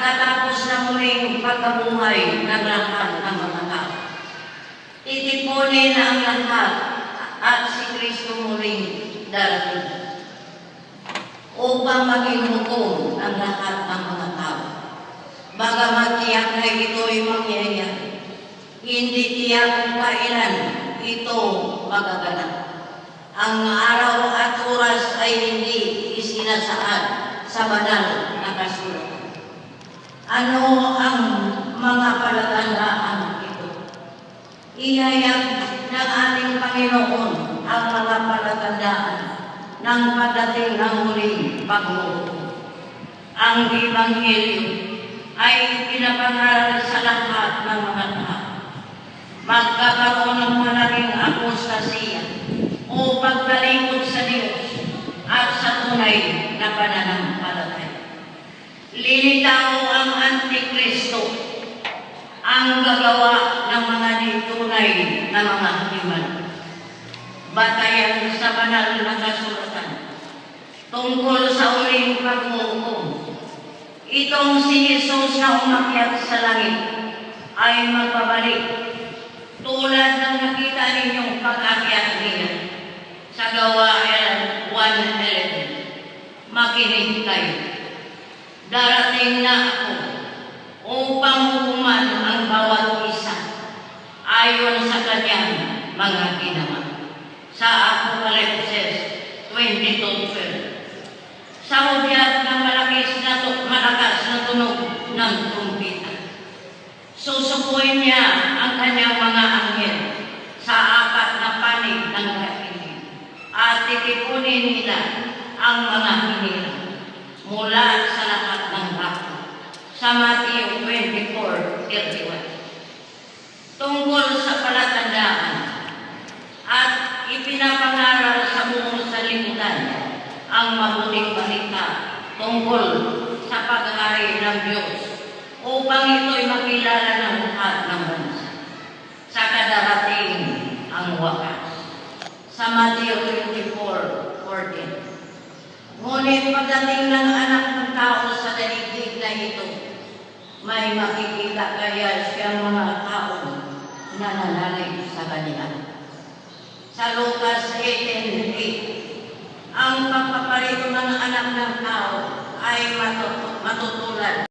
pagkatapos na muling pagkabuhay ng lahat ng mga tao. Titipunin ang lahat at si Kristo muling darating upang maging hukom ang lahat ng mga tao. Bagamat tiyak na ito'y mangyayari, hindi tiyak kung kailan ito magaganap. Ang araw at oras ay hindi isinasaad sa banal na kasulatan. Ano ang mga palatandaan ito? Ihayag ng ating Panginoon ang mga palatandaan ng pagdating ng huling paghuhukom. Ang Ebanghelyo ay pinapangaral sa lahat ng mga tao. Magkakaroon ng malaking apostasiya o pagtalikod sa Diyos at sa tunay na pananampalataya. Lilitaw ang Antikristo, ang gagawa ng mga tunay na mga himala. Batayan sa banal na kasulatan tungkol sa uling paghuhukom. Itong si Jesus na umakyat sa langit ay magpabalik tulad ng nakita ninyong pag-akyat niya sa Gawain 1:11. Makinig kayo. Darating na ako upang hukuman ang bawat isa ayon sa kanyang mga ginawa. Sa Apokalipsis 22:12. Sa hudyat ng malakas na tunog ng trumpeta, susukuin niya ang kanyang mga anghel sa apat na panig ng kaingin at titipunin nila ang mga hinirang mula sa lahat ng tao. Sa Matthew 24:31. Tungkol sa palatandaan at ipinapangaral sa buong sanlibutan ang mabuting balita tungkol sa paghari ng Diyos upang ito'y makilala ng lahat ng bansa sa kadarating ang wakas. Sa Matthew 24:14. Ngunit pagdating ng anak ng tao sa daigdig na ito, may makikita kaya siyang mga tao na nananalig sa kanila. Sa Lucas 18:8, ang pagpaparito ng anak ng tao ay matutulad